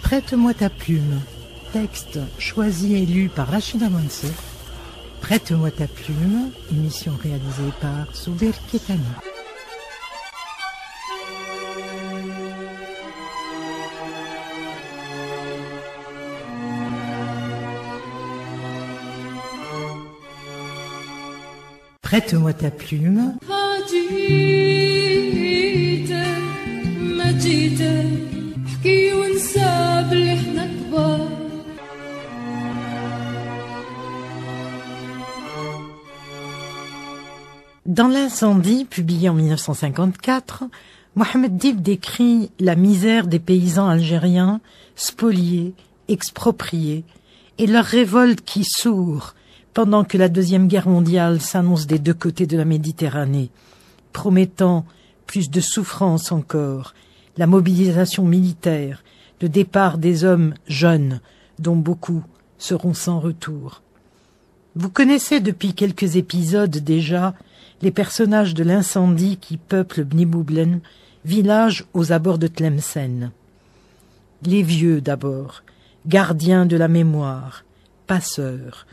Prête-moi ta plume. Texte choisi et lu par Rachida Mansour. Prête-moi ta plume, émission réalisée par Soubir Ketani. Prête-moi ta plume. Dans l'incendie, publié en 1954, Mohamed Dib décrit la misère des paysans algériens, spoliés, expropriés, et leur révolte qui sourd pendant que la Deuxième Guerre mondiale s'annonce des deux côtés de la Méditerranée, promettant plus de souffrance encore, la mobilisation militaire, le départ des hommes jeunes, dont beaucoup seront sans retour. Vous connaissez depuis quelques épisodes déjà les personnages de l'incendie qui peuplent Bni Boublen, village aux abords de Tlemcen. Les vieux d'abord, gardiens de la mémoire, passeurs,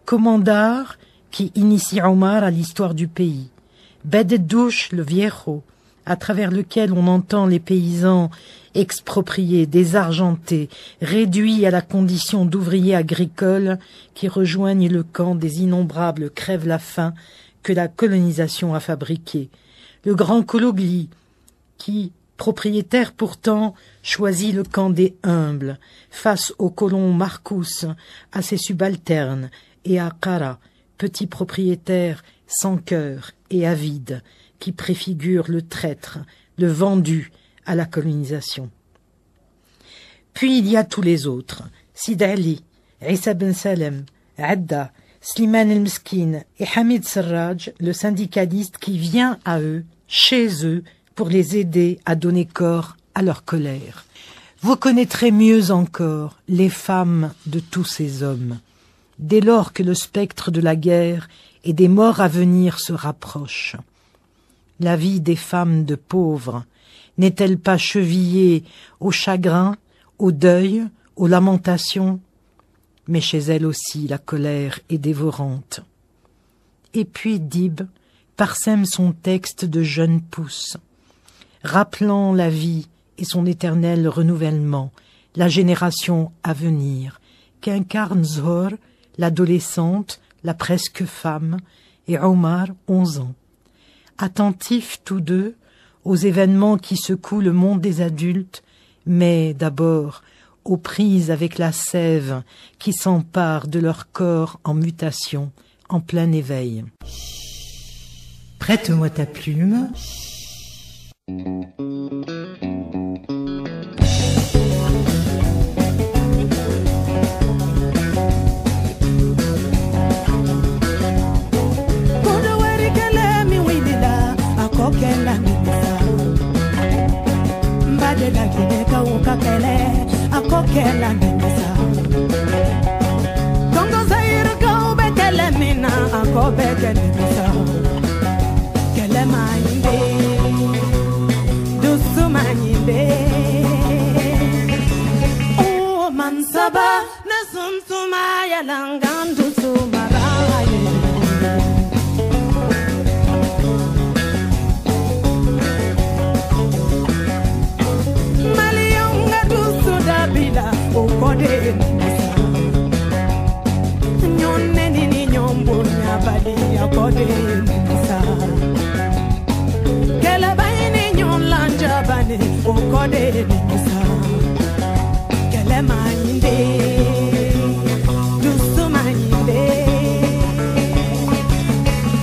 Commandar qui initie Omar à l'histoire du pays, Beddouche le viejo, à travers lequel on entend les paysans expropriés, désargentés, réduits à la condition d'ouvriers agricoles qui rejoignent le camp des innombrables crève-la-faim que la colonisation a fabriqués. Le grand Kologli qui, propriétaire pourtant, choisit le camp des humbles, face au colon Marcus, à ses subalternes, et à Kara, petit propriétaire sans cœur et avide, qui préfigure le traître, le vendu à la colonisation. Puis il y a tous les autres, Sid Ali, Issa Ben Salem, Adda, Slimane El-Mskin et Hamid Serraj, le syndicaliste qui vient à eux, chez eux, pour les aider à donner corps à leur colère. Vous connaîtrez mieux encore les femmes de tous ces hommes, dès lors que le spectre de la guerre et des morts à venir se rapproche. La vie des femmes de pauvres n'est-elle pas chevillée au chagrin, au deuil, aux lamentations? Mais chez elles aussi la colère est dévorante. Et puis Dib parsème son texte de jeune pousse, rappelant la vie et son éternel renouvellement, la génération à venir, qu'incarne Zhor, l'adolescente, la presque femme, et Omar, 11 ans. Attentifs tous deux aux événements qui secouent le monde des adultes, mais d'abord aux prises avec la sève qui s'empare de leur corps en mutation, en plein éveil. Prête-moi ta plume. Kela nimesa Kongo Zaire ko bekele mina ako bekele nimesa Kele manyinde Dusu manyinde Oh mansaba Nasumsuma yalangan dusu maraye Nyone nini nyombo nyabali akode nisa Kela bayini nyon lanja bani okode nisa Kele manyinde Dusu manyinde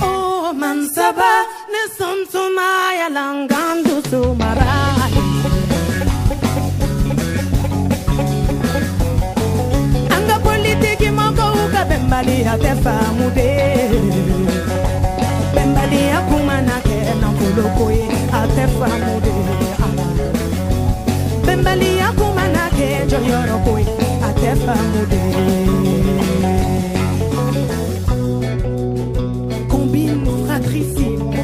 Oh mansaba Nesumsuma yalangan dusu marayi Bembali atefa mude Bembali akumana ke na kolokoe atefa mude Bembali akumana ke joyoro koe atefa mude Combine fratricide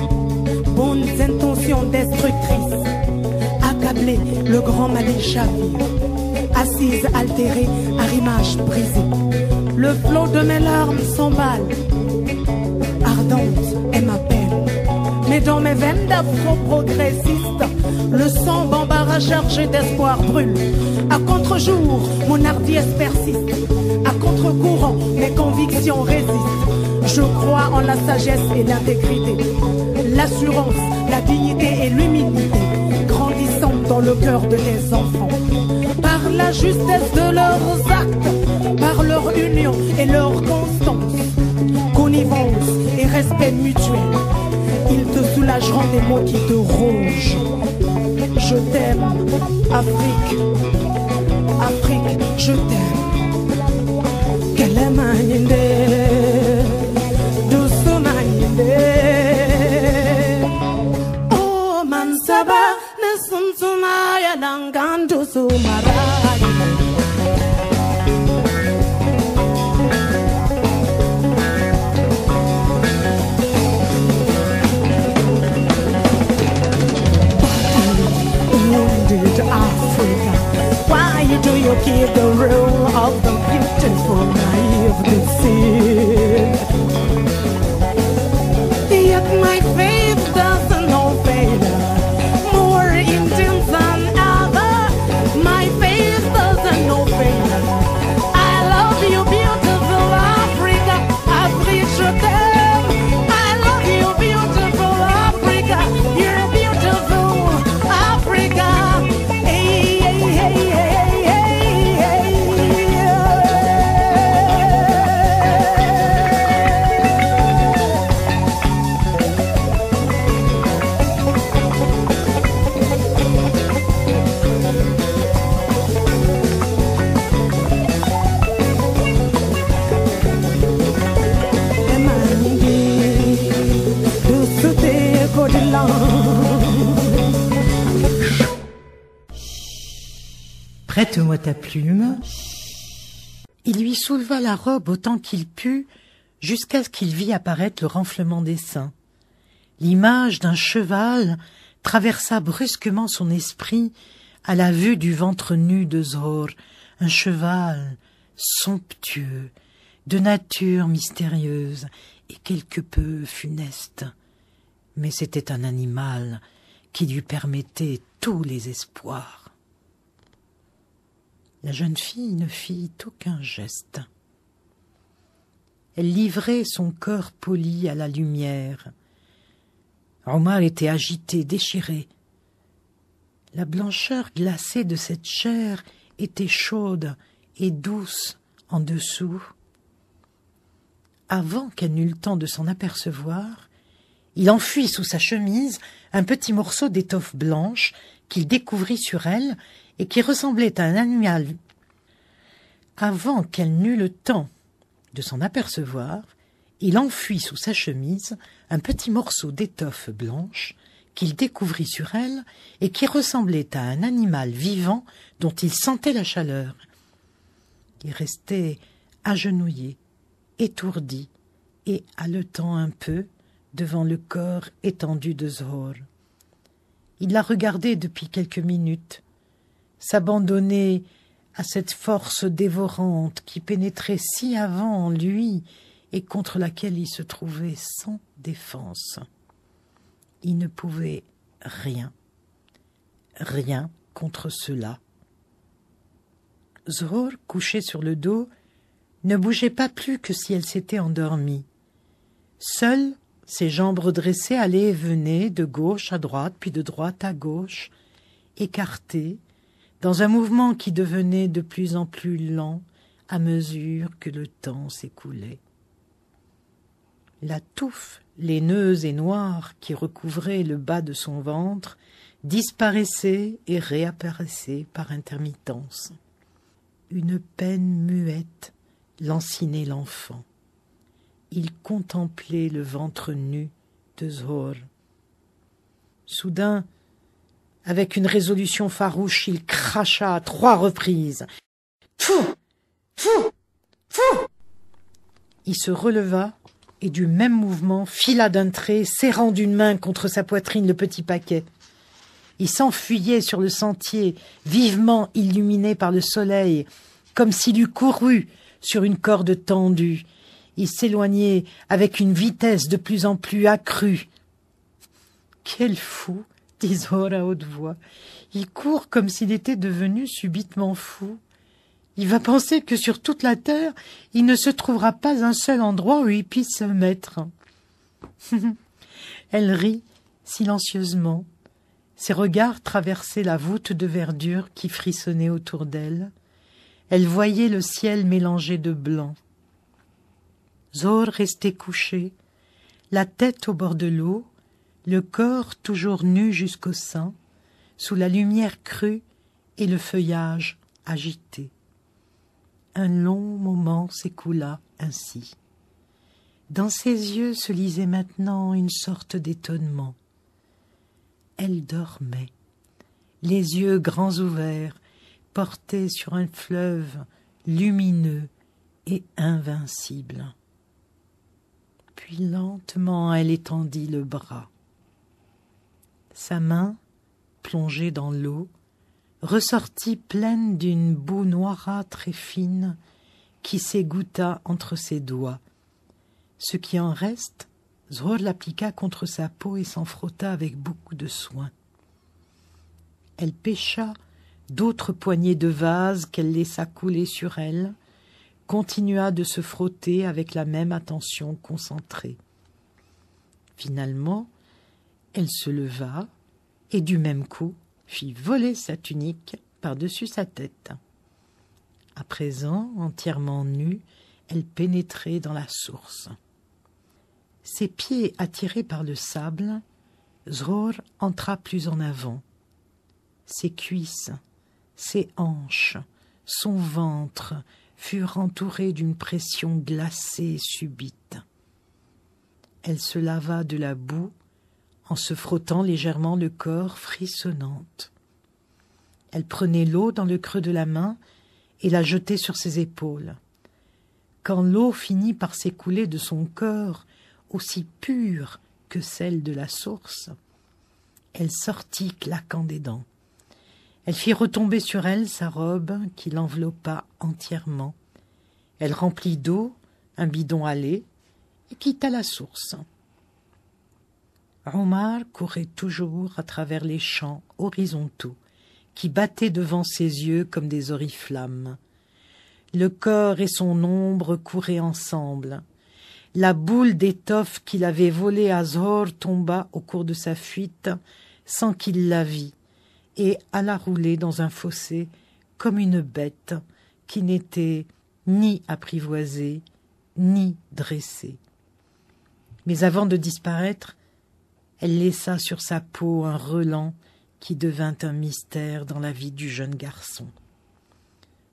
Bonnes intentions destructrices Accablé le grand Mali Chavir assise altérée, arrimage brisé. Le flot de mes larmes s'emballe. Ardente est ma peine. Mais dans mes veines d'afro-progressiste, le sang bambara chargé d'espoir brûle. À contre-jour, mon hardiesse persiste. À contre-courant, mes convictions résistent. Je crois en la sagesse et l'intégrité, l'assurance, la dignité et l'humilité, grandissant dans le cœur de mes enfants. Par la justesse de leurs actes, par leur union et leur constance, connivence et respect mutuel, ils te soulageront des mots qui te rongent. Je t'aime, Afrique, Afrique, je t'aime. Quelle est ma oh Mansaba, Nesumsumaya Dangandu Sumaradi. Wounded Africa, why do you keep the rule of the beautiful naive deceived? Yet my faith doesn't know failure, more intense than ever. My faith doesn't know failure. I love you, beautiful Africa, Afrique, je t'aime. I love you, beautiful Africa, you're beautiful Africa. Hey, hey, hey, hey, hey, hey. Prête-moi ta plume. Il lui souleva la robe autant qu'il put, jusqu'à ce qu'il vit apparaître le renflement des seins. L'image d'un cheval traversa brusquement son esprit à la vue du ventre nu de Zohor, un cheval somptueux, de nature mystérieuse et quelque peu funeste. Mais c'était un animal qui lui permettait tous les espoirs. La jeune fille ne fit aucun geste. Elle livrait son corps poli à la lumière. Omar était agité, déchiré. La blancheur glacée de cette chair était chaude et douce en dessous. Avant qu'elle n'eût le temps de s'en apercevoir, il enfuit sous sa chemise un petit morceau d'étoffe blanche qu'il découvrit sur elle et qui ressemblait à un animal. Avant qu'elle n'eût le temps de s'en apercevoir, il enfuit sous sa chemise un petit morceau d'étoffe blanche qu'il découvrit sur elle et qui ressemblait à un animal vivant dont il sentait la chaleur. Il restait agenouillé, étourdi et haletant un peu devant le corps étendu de Zohor. Il la regardait depuis quelques minutes, s'abandonner à cette force dévorante qui pénétrait si avant en lui et contre laquelle il se trouvait sans défense. Il ne pouvait rien contre cela. Zohor, couchée sur le dos, ne bougeait pas plus que si elle s'était endormie. Seules ses jambes redressées allaient et venaient de gauche à droite, puis de droite à gauche, écartées, dans un mouvement qui devenait de plus en plus lent à mesure que le temps s'écoulait. La touffe laineuse et noire qui recouvrait le bas de son ventre disparaissait et réapparaissait par intermittence. Une peine muette lancinait l'enfant. Il contemplait le ventre nu de Zohor. Soudain, avec une résolution farouche, il cracha à 3 reprises. « Tfou! Tfou! Tfou !» Il se releva et du même mouvement fila d'un trait, serrant d'une main contre sa poitrine le petit paquet. Il s'enfuyait sur le sentier, vivement illuminé par le soleil, comme s'il eût couru sur une corde tendue. Il s'éloignait avec une vitesse de plus en plus accrue. « Quel fou !» dit Zohar à haute voix. « Il court comme s'il était devenu subitement fou. Il va penser que sur toute la terre, il ne se trouvera pas un seul endroit où il puisse se mettre. » Elle rit silencieusement. Ses regards traversaient la voûte de verdure qui frissonnait autour d'elle. Elle voyait le ciel mélangé de blanc. Zohar restait couché, la tête au bord de l'eau, le corps toujours nu jusqu'au sein, sous la lumière crue et le feuillage agité. Un long moment s'écoula ainsi. Dans ses yeux se lisait maintenant une sorte d'étonnement. Elle dormait, les yeux grands ouverts, portés sur un fleuve lumineux et invincible. Puis lentement elle étendit le bras. Sa main, plongée dans l'eau, ressortit pleine d'une boue noirâtre et fine qui s'égoutta entre ses doigts. Ce qui en reste, Zohar l'appliqua contre sa peau et s'en frotta avec beaucoup de soin. Elle pêcha d'autres poignées de vase qu'elle laissa couler sur elle, continua de se frotter avec la même attention concentrée. Finalement, elle se leva et du même coup fit voler sa tunique par-dessus sa tête. À présent, entièrement nue, elle pénétrait dans la source. Ses pieds attirés par le sable, Zohar entra plus en avant. Ses cuisses, ses hanches, son ventre furent entourés d'une pression glacée et subite. Elle se lava de la boue en se frottant légèrement le corps frissonnante. Elle prenait l'eau dans le creux de la main et la jetait sur ses épaules. Quand l'eau finit par s'écouler de son corps, aussi pure que celle de la source, elle sortit claquant des dents. Elle fit retomber sur elle sa robe qui l'enveloppa entièrement. Elle remplit d'eau un bidon à lait et quitta la source. Omar courait toujours à travers les champs horizontaux qui battaient devant ses yeux comme des oriflammes. Le corps et son ombre couraient ensemble. La boule d'étoffe qu'il avait volée à Zohar tomba au cours de sa fuite sans qu'il la vît et alla rouler dans un fossé comme une bête qui n'était ni apprivoisée ni dressée. Mais avant de disparaître, elle laissa sur sa peau un relent qui devint un mystère dans la vie du jeune garçon.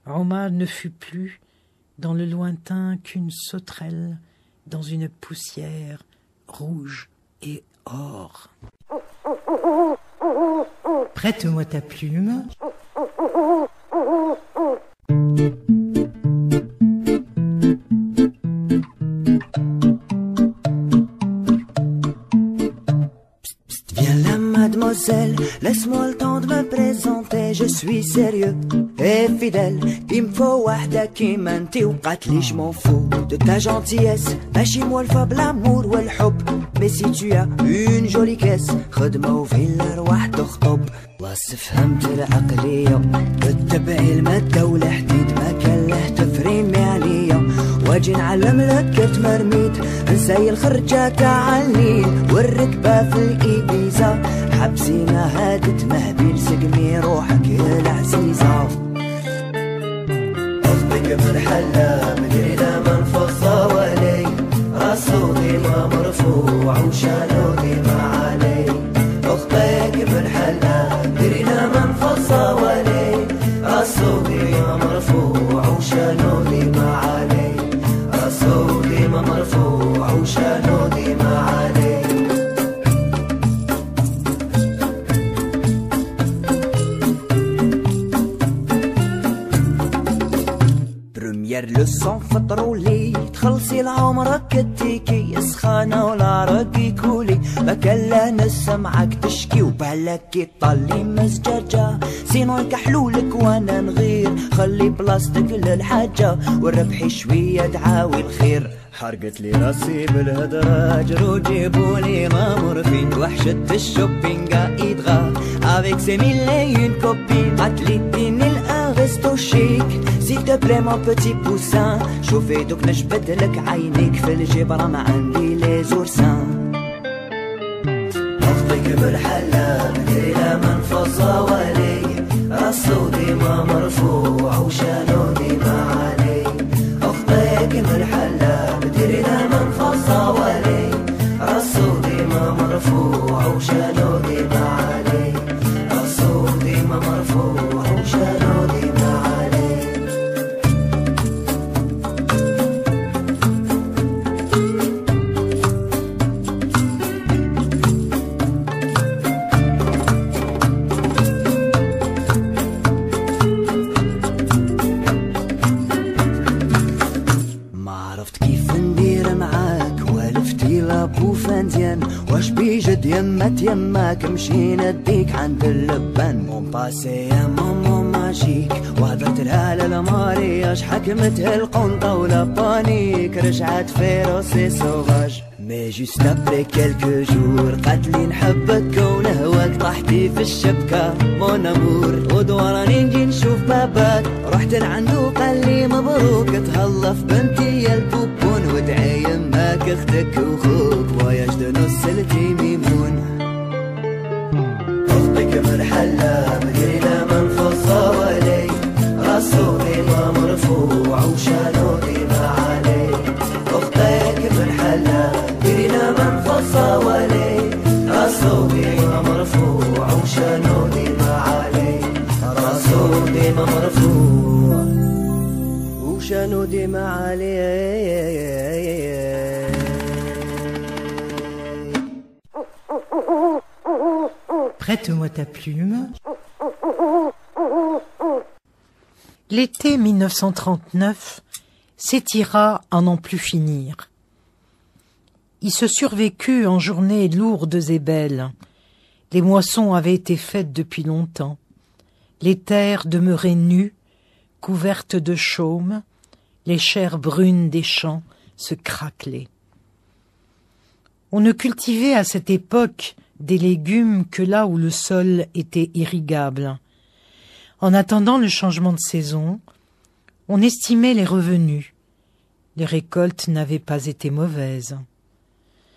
Omar ne fut plus dans le lointain qu'une sauterelle dans une poussière rouge et or. Prête-moi ta plume. Viens là, mademoiselle, laisse-moi le temps de me présenter. Je suis sérieux et fidèle. Il me faut wahda qui m'anti ou qatli, je m'en fous de ta gentillesse. ماشي موالفة بالأمور والحب. Mais si tu as une jolie caisse, خدمة وفي الأرواح تخطب. خلاص فهمت العقلية، اتبعي المادة والحديد، ما كان له تفريم عليا. واجي نعلم لك تمرميد، نسي الخرجة تاع النيل والركبة في الإبيزا. حبسينا هادت مهبيل، سقمي روحك يا العزيزة. قصدك بالحلة مدرينا من فصا ولي، راسودي ما مرفوع وشانودي ما علي. أختك بالحلة مدرينا من فصا ولي، راسودي ما مرفوع وشانودي ما علي. راسودي ما مرفوع وشانودي ما علي. دير لو صون فطرولي تخلصي لعمرك التيكي سخانة ولا راكي كولي بكلا نسمعك تشكي وبالك يطلي مزجاجة سينو يكحلولك وانا نغير خلي بلاصتك للحاجة والربح شوية تعاوي الخير حرقت لي راسي بالهدرة جرو جيبولي مامورفين وحشة الشوبينغ يدغى avec ses mille et une copines عتليتين الأغسطو شيك s'il te plaît mon petit poussin شوفي دوك نجبد لك عينيك في الجبرة ما عندي لي زورسان أخطيك بالحلة مدينة من فصوالي راسو ديما مرفوع وشانو ديما علي أخطيك بالحلة مدينة من فصوالي راسو ديما مرفوع وشانو ديما علي راسو ديما مرفوع وشانو ديما علي فانزيان واش بيجد يمت يماك مشينا نديك عند اللبان مون باسي يا ماما ماجيك وهضرت لها للمارياج حكمتها القنطة ولا بانيك رجعت فيروسي سوفاج مي جوست ابري كيلكو جور قالتلي نحبك ونهواك طحتي في الشبكة مون امور ودوراني نجي نشوف باباك رحت لعندو قال لي مبروك تهلا في بنتي يا البوبون وادعي يماك اختك وخوك فواياج دو نص التيميمون اختك مرحلة مدينة منفصة ولي راسو ديما مرفوع وشانو ديما علي اختك مرحلة مدينة منفصة ولي راسو ديما مرفوع وشانو ديما علي راسو ديما مرفوع وشانو ديما علي Prête-moi ta plume. L'été 1939 s'étira à n'en plus finir. Il se survécut en journées lourdes et belles. Les moissons avaient été faites depuis longtemps. Les terres demeuraient nues, couvertes de chaume, les chairs brunes des champs se craquelaient. On ne cultivait à cette époque des légumes que là où le sol était irrigable. En attendant le changement de saison, on estimait les revenus. Les récoltes n'avaient pas été mauvaises.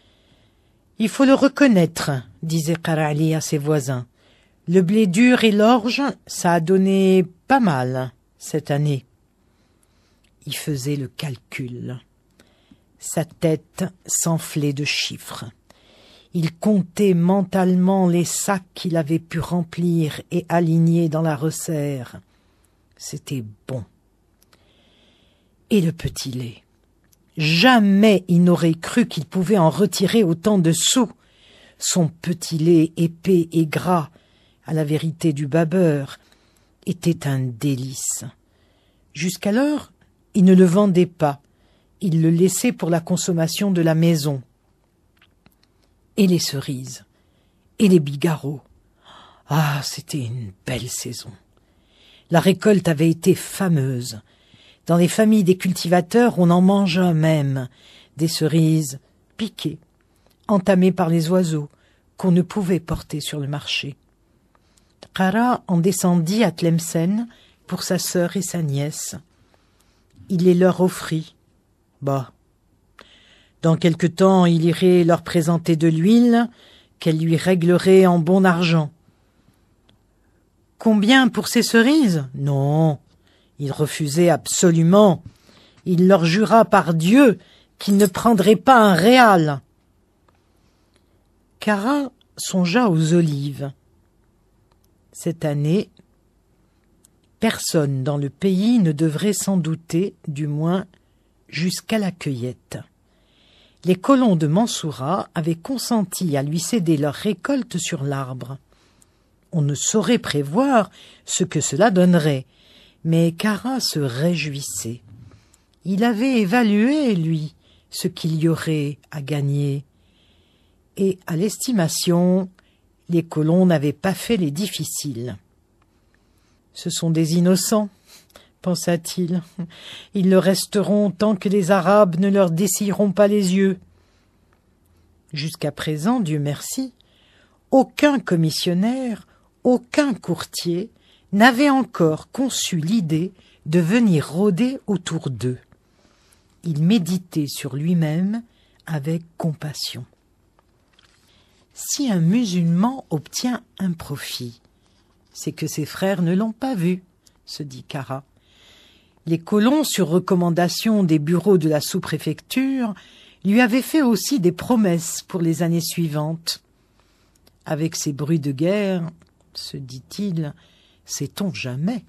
« Il faut le reconnaître, » disait Qara'ali à ses voisins. « Le blé dur et l'orge, ça a donné pas mal cette année. » Il faisait le calcul. Sa tête s'enflait de chiffres. Il comptait mentalement les sacs qu'il avait pu remplir et aligner dans la resserre. C'était bon. Et le petit lait. Jamais il n'aurait cru qu'il pouvait en retirer autant de sous. Son petit lait épais et gras, à la vérité du babeur, était un délice. Jusqu'alors, il ne le vendait pas. Il le laissait pour la consommation de la maison. Et les cerises, et les bigarreaux. Ah, c'était une belle saison. La récolte avait été fameuse. Dans les familles des cultivateurs, on en mangea même, des cerises piquées, entamées par les oiseaux, qu'on ne pouvait porter sur le marché. Qara en descendit à Tlemcen pour sa sœur et sa nièce. Il les leur offrit. Bah, dans quelque temps, il irait leur présenter de l'huile qu'elle lui réglerait en bon argent. Combien pour ces cerises? Non, il refusait absolument. Il leur jura par Dieu qu'il ne prendrait pas un réal. Qara songea aux olives. Cette année, personne dans le pays ne devrait s'en douter, du moins jusqu'à la cueillette. Les colons de Mansoura avaient consenti à lui céder leur récolte sur l'arbre. On ne saurait prévoir ce que cela donnerait, mais Qara se réjouissait. Il avait évalué, lui, ce qu'il y aurait à gagner. Et à l'estimation, les colons n'avaient pas fait les difficiles. « Ce sont des innocents, » pensa-t-il. « Ils le resteront tant que les Arabes ne leur dessilleront pas les yeux. » Jusqu'à présent, Dieu merci, aucun commissionnaire, aucun courtier n'avait encore conçu l'idée de venir rôder autour d'eux. Il méditait sur lui-même avec compassion. Si un musulman obtient un profit, c'est que ses frères ne l'ont pas vu, se dit Kara. Les colons, sur recommandation des bureaux de la sous-préfecture, lui avaient fait aussi des promesses pour les années suivantes. Avec ces bruits de guerre, se dit-il, sait-on jamais.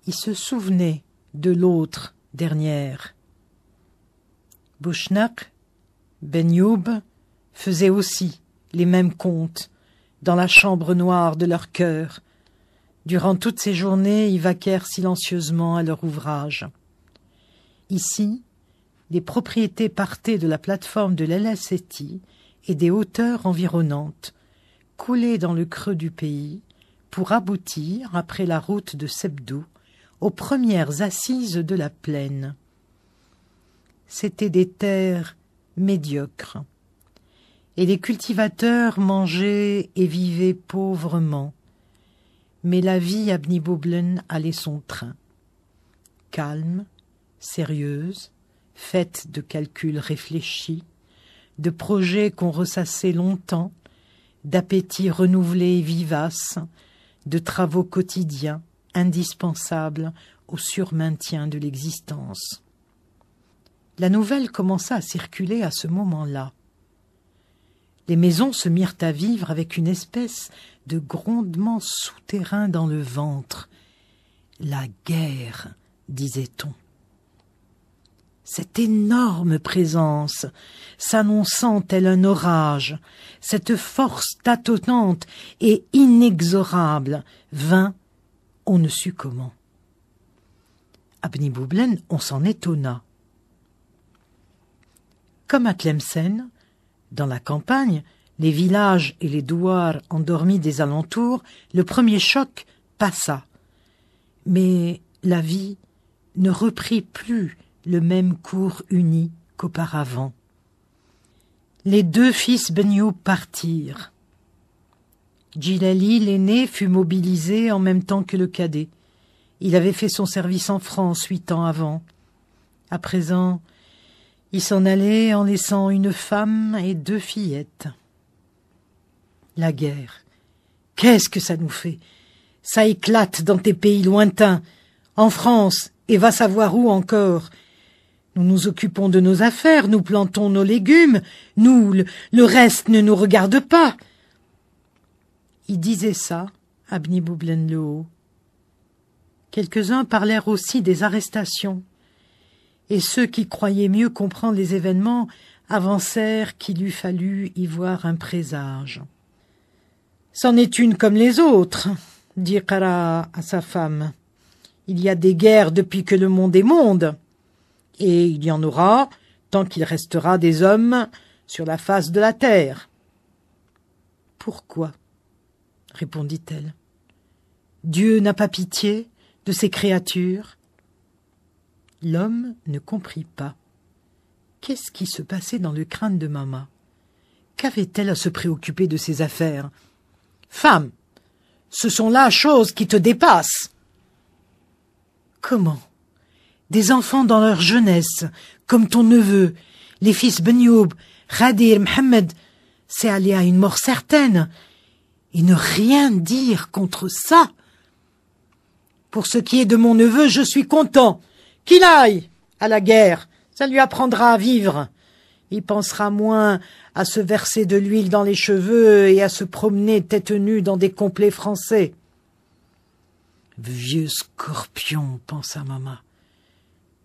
Il se souvenait de l'autre dernière. Bouchnak, Ben Youb faisaient aussi les mêmes comptes dans la chambre noire de leur cœur. Durant toutes ces journées, ils vaquèrent silencieusement à leur ouvrage. Ici, les propriétés partaient de la plateforme de l'El Seti et des hauteurs environnantes, coulaient dans le creux du pays pour aboutir, après la route de Sebdou, aux premières assises de la plaine. C'étaient des terres médiocres, et les cultivateurs mangeaient et vivaient pauvrement. Mais la vie à Bni Boublen allait son train. Calme, sérieuse, faite de calculs réfléchis, de projets qu'on ressassait longtemps, d'appétits renouvelés et vivaces, de travaux quotidiens indispensables au surmaintien de l'existence. La nouvelle commença à circuler à ce moment-là. Les maisons se mirent à vivre avec une espèce de grondement souterrain dans le ventre. La guerre, disait-on. Cette énorme présence, s'annonçant tel un orage, cette force tâtonnante et inexorable, vint, on ne sut comment. À Bni Boublen, on s'en étonna. Comme à Tlemcen, dans la campagne, les villages et les douars endormis des alentours, le premier choc passa. Mais la vie ne reprit plus le même cours uni qu'auparavant. Les deux fils Ben Youb partirent. Djilali, l'aîné, fut mobilisé en même temps que le cadet. Il avait fait son service en France 8 ans avant. À présent, il s'en allait en laissant une femme et 2 fillettes. La guerre, qu'est-ce que ça nous fait? Ça éclate dans tes pays lointains, en France, et va savoir où encore. Nous nous occupons de nos affaires, nous plantons nos légumes, nous, le reste ne nous regarde pas. Il disait ça à Bni Boublen le Haut. Quelques-uns parlèrent aussi des arrestations, et ceux qui croyaient mieux comprendre les événements avancèrent qu'il eût fallu y voir un présage. « C'en est une comme les autres, » dit Kara à sa femme. « Il y a des guerres depuis que le monde est monde, et il y en aura tant qu'il restera des hommes sur la face de la terre. »« Pourquoi ?» répondit-elle. « Dieu n'a pas pitié de ses créatures ?» L'homme ne comprit pas. Qu'est-ce qui se passait dans le crâne de Mama? Qu'avait-elle à se préoccuper de ses affaires? « Femme, ce sont là choses qui te dépassent. »« Comment? Des enfants dans leur jeunesse, comme ton neveu, les fils Ben Youb, Khadir, Mohammed, c'est aller à une mort certaine. Et ne rien dire contre ça. Pour ce qui est de mon neveu, je suis content. Qu'il aille à la guerre, ça lui apprendra à vivre. Il pensera moins à se verser de l'huile dans les cheveux et à se promener tête nue dans des complets français. Vieux scorpion, pensa Mama.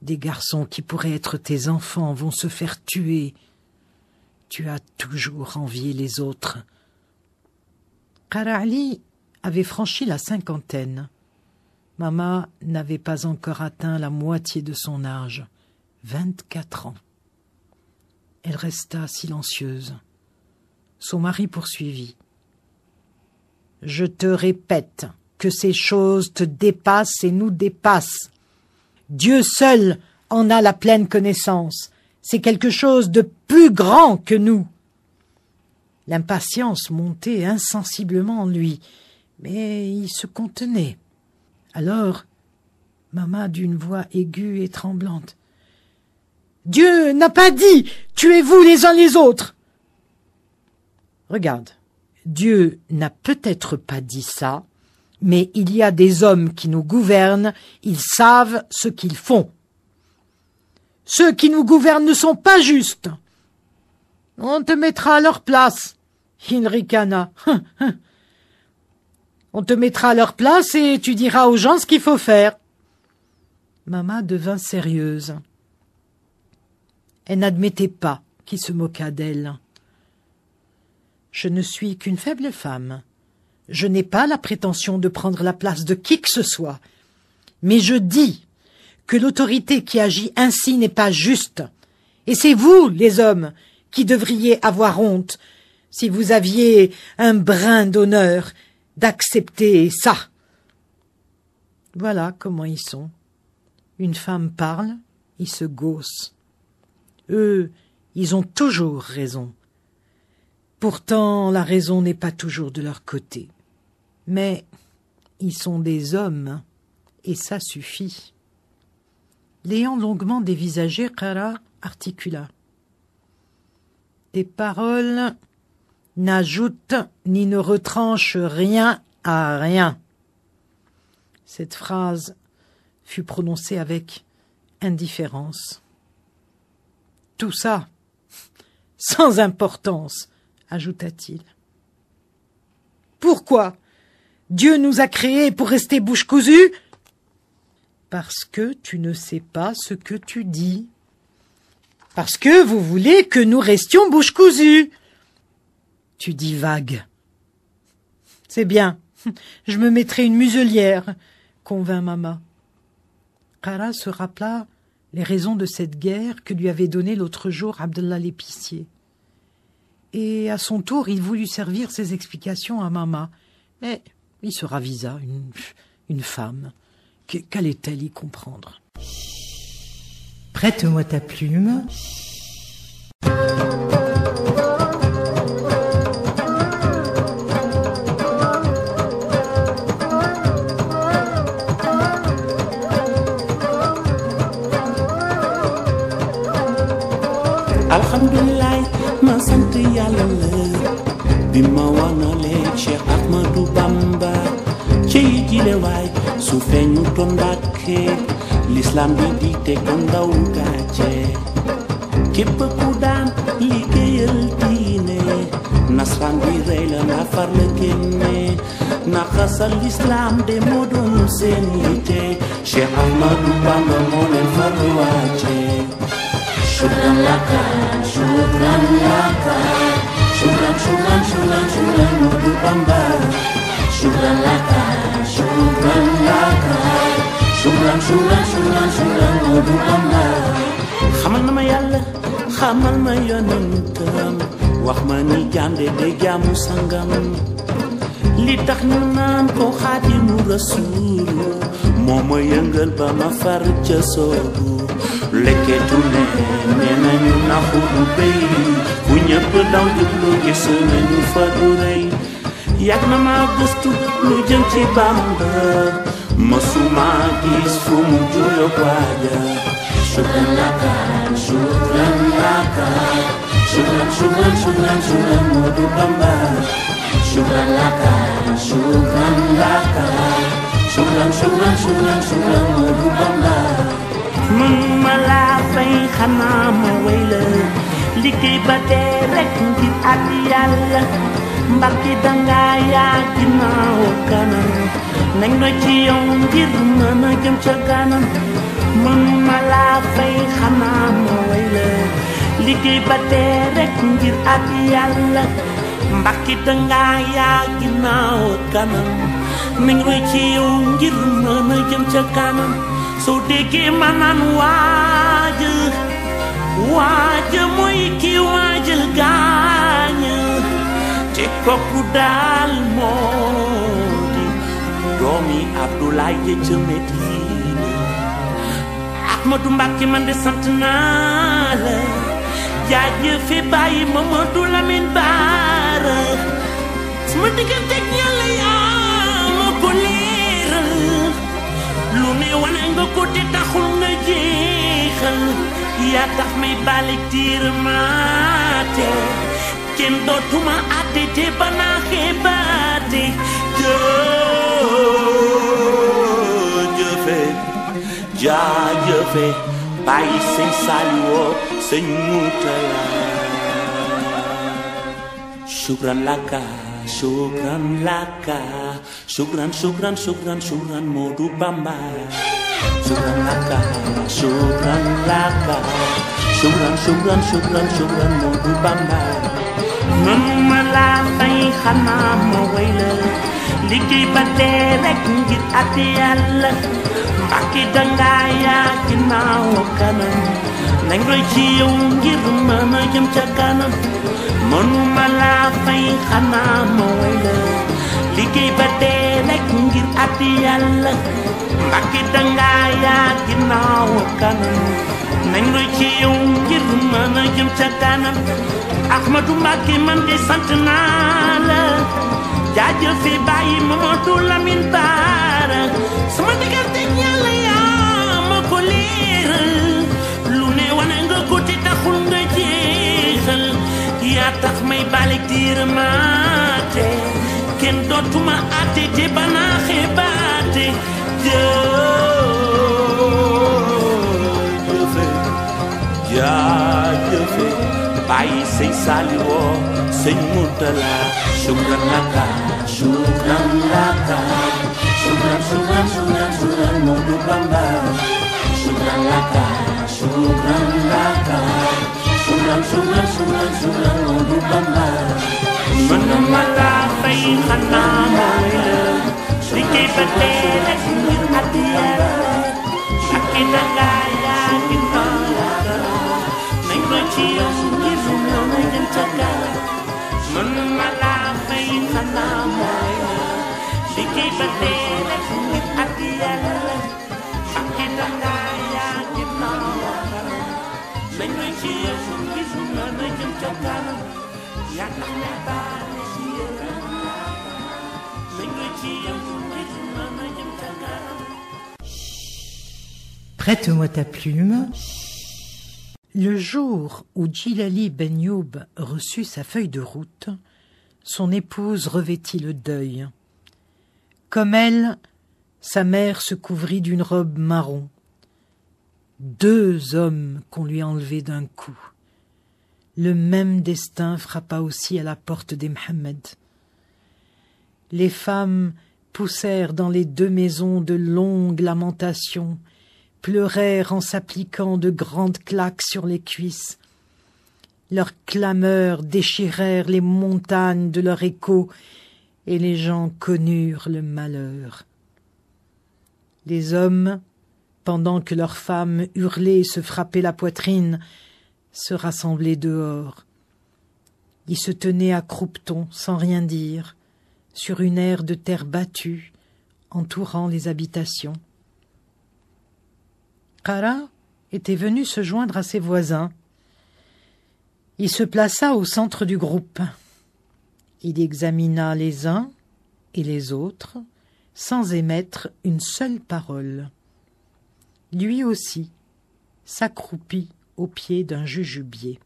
Des garçons qui pourraient être tes enfants vont se faire tuer. Tu as toujours envié les autres. Kara Ali avait franchi la 50aine. Maman n'avait pas encore atteint la moitié de son âge, 24 ans. Elle resta silencieuse. Son mari poursuivit. « Je te répète que ces choses te dépassent et nous dépassent. Dieu seul en a la pleine connaissance. C'est quelque chose de plus grand que nous. » L'impatience montait insensiblement en lui, mais il se contenait. Alors, maman d'une voix aiguë et tremblante. « Dieu n'a pas dit « Tuez-vous les uns les autres !» Regarde, Dieu n'a peut-être pas dit ça, mais il y a des hommes qui nous gouvernent, ils savent ce qu'ils font. Ceux qui nous gouvernent ne sont pas justes. On te mettra à leur place, il ricana. On te mettra à leur place et tu diras aux gens ce qu'il faut faire. Maman devint sérieuse. Elle n'admettait pas qu'il se moquât d'elle. Je ne suis qu'une faible femme. Je n'ai pas la prétention de prendre la place de qui que ce soit. Mais je dis que l'autorité qui agit ainsi n'est pas juste. Et c'est vous, les hommes, qui devriez avoir honte, si vous aviez un brin d'honneur, d'accepter ça. Voilà comment ils sont. Une femme parle, ils se gaussent. Eux, ils ont toujours raison. Pourtant, la raison n'est pas toujours de leur côté. Mais ils sont des hommes, et ça suffit. L'ayant longuement dévisagé, Qara articula. Tes paroles n'ajoutent ni ne retranchent rien à rien. Cette phrase fut prononcée avec indifférence. Tout ça, sans importance, ajouta-t-il. Pourquoi? Dieu nous a créés pour rester bouche cousue? Parce que tu ne sais pas ce que tu dis. Parce que vous voulez que nous restions bouche cousue. Tu dis vague. C'est bien, je me mettrai une muselière, convint maman. Qara se rappela les raisons de cette guerre que lui avait donnée l'autre jour Abdallah l'épicier. Et à son tour, il voulut servir ses explications à maman. Mais il se ravisa, une femme. Qu'allait-elle y comprendre? Prête-moi ta plume. Alhamdulillah, ma sant Yàlla la bi ma wanalee Cheikh Ahmadou Bamba ci jile waay su feeñu toon Mbàkke l'islam bi di te ko ndaw gàcce képp ku daan liggéeyal diine nasran bi rey la na far la génne na xasal l'islam de moo doon seen yitte Cheikh Ahmadou Bamba moo leen far wàcce. Shukran laka, shukran laka, shukran, shukran, shukran, shukran, Ahmadou Bamba. Shukran laka, shukran laka, shukran, shukran, shukran, shukran, Ahmadou Bamba. Xamal na ma Yàlla, xamal ma yonentam, wax ma ni jaam de jaamu sangam. Li tax ñu naan ko Xaadimu Rasuul, moo ma yëngal ba ma far ca soobu. Lekketu ne nee nañu naxu du béy bu ñëpp daw jublu gis nañu fa du rëy yàgg na ma gëstu lu jëm ci Bamba mësuma gis fu mu juyo waaja. Shukran laka, shukran laka, shukran, shukran, shukran, shukran, Ahmadou Bamba. Shukran laka, shukran laka, shukran, shukran, shukran, shukran, Ahmadou Bamba. Mënuma laa fay xanaa ma wéy la liggéey ba dee rek ngir at Yàlla Mbàkke danga yaa ginnaaw kanam nañ la ci yow ngir mën a jëm ca kanam. Mënuma laa fay xanaa ma wéy la liggéey ba dee rek ngir at Yàlla Mbàkke danga yaa ginnaaw kanam nañ roy ci yow ngir mën a jëm ca kanam soo déggee ma naan waaja mooy ki waajal gaaña te kooku daal moo di doomi Abdoulaye ja ca Medina Ahmadou Mbacké man de sant naa la jaajëfe bàyyi Mamadou Lamine Bara sama diggante ak Yàlla yaa ma ko leeral lu ne wane nga ko te taxul nga jeexal yaa tax may balik tiir maate kenn dootuma àtte te banaa xeebaate jaajëfe bàyyi sëñ Saliou sëñ Moutala shukran laka shukran laka shukran Modou Bamba shukran laka shukran Modou Bamba mënuma laa fay xanaa ma way la liggéey ba dee rek ngir àtte Yàlla Mbàkke dangaa yaa ginnaaw kanam nañ roy ci yow ngir mën a jëm ca kanam mënuma laa fay xanaa ma way la liggéey ba dee rek ngir àtte Yàlla Mbàkke dangaa yaa ginnaaw kanam nañ roy ci yow ngir mën a jëm ca kanam Ahmadou Mbacké man de sant naa la jaajëfe bàyyi Mamadou Lamine Bara sama diggante Yàlla yaa ma ko leeral lu ne wane nga ko te taxul nga jeexal yaa tax may balik diir maate kenn dootuma àtte te banaa xeebaate jaajëfe bàyyi sëñ Saliou sëñ Moutala shukran laka shukran Modou Bamba shukran laka shukran Modou Bamba mënuma laa fay xanaa mooy la liggéey ba dee rek ngir àtte Yàlla ak i dangaa yaa ginnaaw nañ ko ci yow ngir mën a jëm ca kanam mënuma laa fay xanaa mooy la liggéey ba dee rek ngir àtte Yàlla ak i dangaa yaa ginnaaw nañ ko ci yow ngir mën a jëm ca kanam yaa tax may baale ci yow nañ ko ci yow ngir mën a jëm ca kanam. Prête-moi ta plume. Le jour où Djilali Ben Youb reçut sa feuille de route, son épouse revêtit le deuil. Comme elle, sa mère se couvrit d'une robe marron. 2 hommes qu'on lui enlevait d'un coup. Le même destin frappa aussi à la porte des Mohammed. Les femmes poussèrent dans les 2 maisons de longues lamentations, pleurèrent en s'appliquant de grandes claques sur les cuisses. Leurs clameurs déchirèrent les montagnes de leur écho, et les gens connurent le malheur. Les hommes, pendant que leurs femmes hurlaient et se frappaient la poitrine, se rassemblaient dehors. Ils se tenaient à croupe-ton, sans rien dire, sur une aire de terre battue, entourant les habitations. Qara était venu se joindre à ses voisins. Il se plaça au centre du groupe. Il examina les uns et les autres, sans émettre une seule parole. Lui aussi s'accroupit au pied d'un jujubier.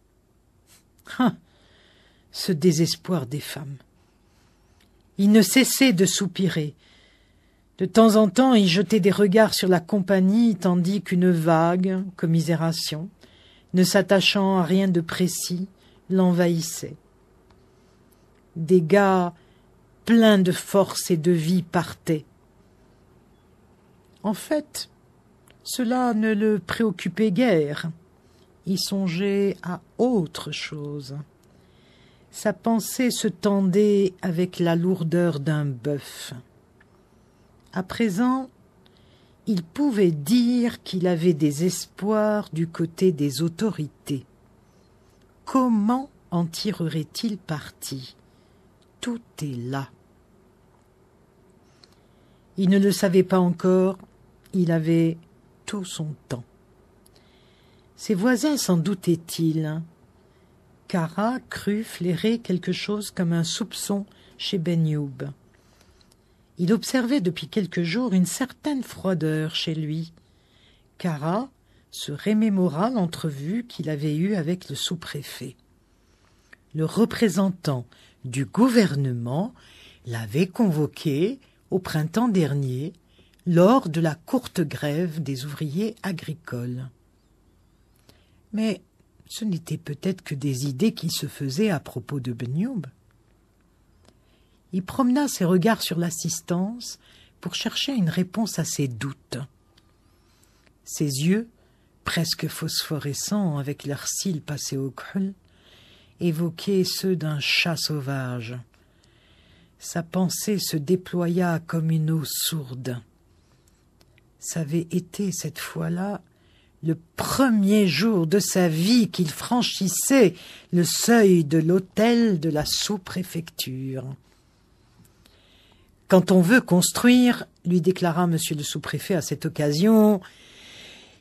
Ce désespoir des femmes! Il ne cessait de soupirer. De temps en temps, il jetait des regards sur la compagnie, tandis qu'une vague commisération, ne s'attachant à rien de précis, l'envahissait. Des gars pleins de force et de vie partaient. En fait, cela ne le préoccupait guère. Il songeait à autre chose. Sa pensée se tendait avec la lourdeur d'un bœuf. À présent, il pouvait dire qu'il avait des espoirs du côté des autorités. Comment en tirerait-il parti? Tout est là. Il ne le savait pas encore, il avait tout son temps. Ses voisins s'en doutaient-ils? Kara crut flairer quelque chose comme un soupçon chez Ben Youb. Il observait depuis quelques jours une certaine froideur chez lui. Kara se remémora l'entrevue qu'il avait eue avec le sous-préfet. Le représentant du gouvernement l'avait convoqué au printemps dernier lors de la courte grève des ouvriers agricoles. Mais ce n'était peut-être que des idées qu'il se faisait à propos de Ben Youb. Il promena ses regards sur l'assistance pour chercher une réponse à ses doutes. Ses yeux, presque phosphorescents avec leurs cils passés au khul, évoquaient ceux d'un chat sauvage. Sa pensée se déploya comme une eau sourde. Ça avait été cette fois-là le premier jour de sa vie qu'il franchissait le seuil de l'hôtel de la sous-préfecture. « Quand on veut construire, lui déclara monsieur le sous-préfet à cette occasion,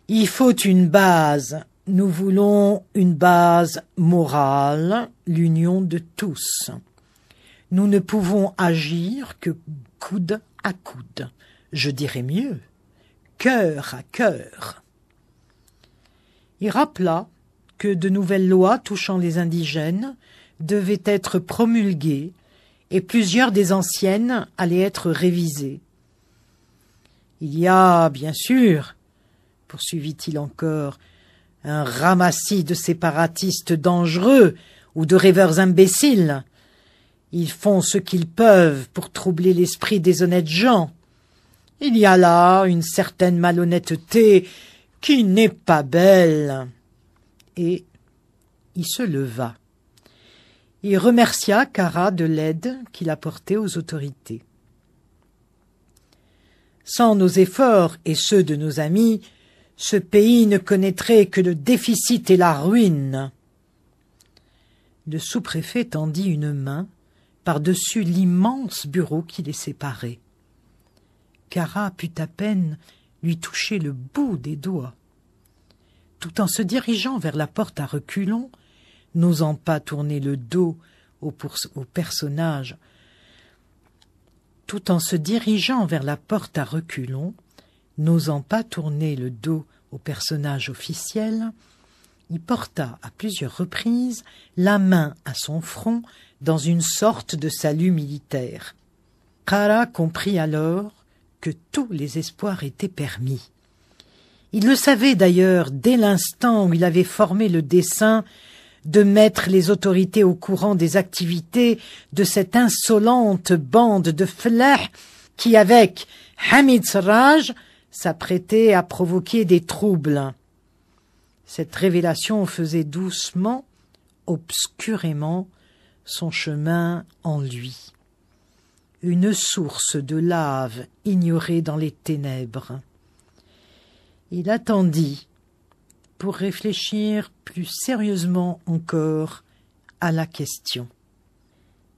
il faut une base. Nous voulons une base morale, l'union de tous. Nous ne pouvons agir que coude à coude. Je dirais mieux, cœur à cœur. » Il rappela que de nouvelles lois touchant les indigènes devaient être promulguées et plusieurs des anciennes allaient être révisées. Il y a, bien sûr, poursuivit-il encore, un ramassis de séparatistes dangereux ou de rêveurs imbéciles. Ils font ce qu'ils peuvent pour troubler l'esprit des honnêtes gens. Il y a là une certaine malhonnêteté qui n'est pas belle. Et il se leva. Il remercia Kara de l'aide qu'il apportait aux autorités. Sans nos efforts et ceux de nos amis, ce pays ne connaîtrait que le déficit et la ruine. Le sous-préfet tendit une main par-dessus l'immense bureau qui les séparait. Kara put à peine lui toucher le bout des doigts. Tout en se dirigeant vers la porte à reculons, n'osant pas tourner le dos au personnage, tout en se dirigeant vers la porte à reculons, n'osant pas tourner le dos au personnage officiel, il porta à plusieurs reprises la main à son front dans une sorte de salut militaire. Kara comprit alors que tous les espoirs étaient permis. Il le savait d'ailleurs dès l'instant où il avait formé le dessein de mettre les autorités au courant des activités de cette insolente bande de flahs qui, avec Hamid Serraj, s'apprêtait à provoquer des troubles. Cette révélation faisait doucement, obscurément, son chemin en lui. Une source de lave ignorée dans les ténèbres. Il attendit pour réfléchir plus sérieusement encore à la question.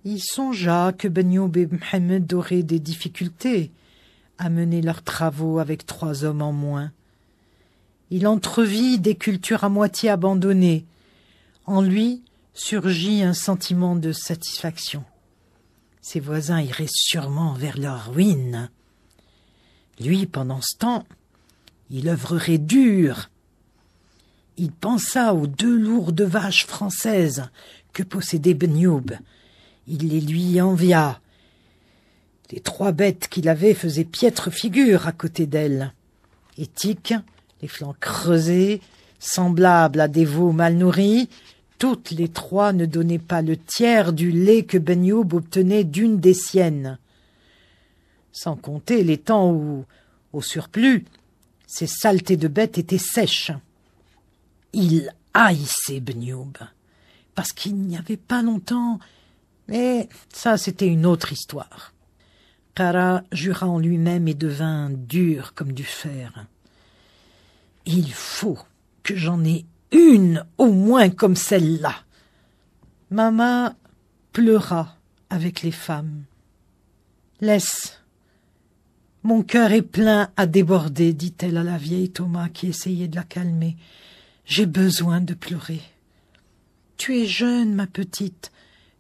Il songea que Ben Youb et Mohammed auraient des difficultés à mener leurs travaux avec 3 hommes en moins. Il entrevit des cultures à moitié abandonnées. En lui surgit un sentiment de satisfaction. Ses voisins iraient sûrement vers leur ruine. Lui, pendant ce temps, il œuvrerait dur. Il pensa aux 2 lourdes vaches françaises que possédait Ben Youb. Il les lui envia. Les 3 bêtes qu'il avait faisaient piètre figure à côté d'elles. Étiques, les flancs creusés, semblables à des veaux mal nourris, toutes les 3 ne donnaient pas le tiers du lait que Ben Youb obtenait d'une des siennes. Sans compter les temps où, au surplus, ces saletés de bêtes étaient sèches. Il haïssait Ben Youb, parce qu'il n'y avait pas longtemps, mais ça c'était une autre histoire. Kara jura en lui-même et devint dur comme du fer. « Il faut que j'en ai une au moins comme celle-là. » Mama pleura avec les femmes. « Laisse. Mon cœur est plein à déborder, dit-elle à la vieille Thomas qui essayait de la calmer. J'ai besoin de pleurer. Tu es jeune, ma petite.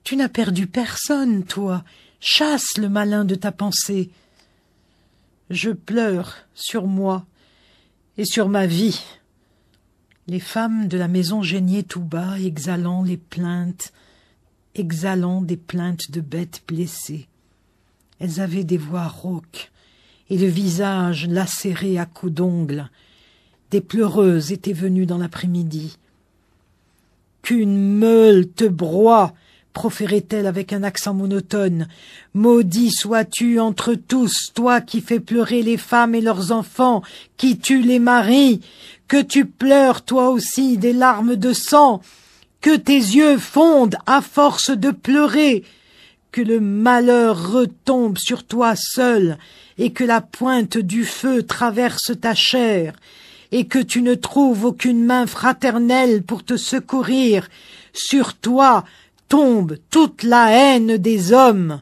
Tu n'as perdu personne, toi. Chasse le malin de ta pensée. Je pleure sur moi et sur ma vie. Les femmes de la maison geignaient tout bas, exhalant des plaintes de bêtes blessées. Elles avaient des voix rauques et le visage lacéré à coups d'ongles. Des pleureuses étaient venues dans l'après-midi. « Qu'une meule te broie !» proférait-elle avec un accent monotone. « Maudit sois-tu entre tous, toi qui fais pleurer les femmes et leurs enfants, qui tues les maris, que tu pleures toi aussi des larmes de sang, que tes yeux fondent à force de pleurer, que le malheur retombe sur toi seul, et que la pointe du feu traverse ta chair, et que tu ne trouves aucune main fraternelle pour te secourir. Sur toi tombe toute la haine des hommes. »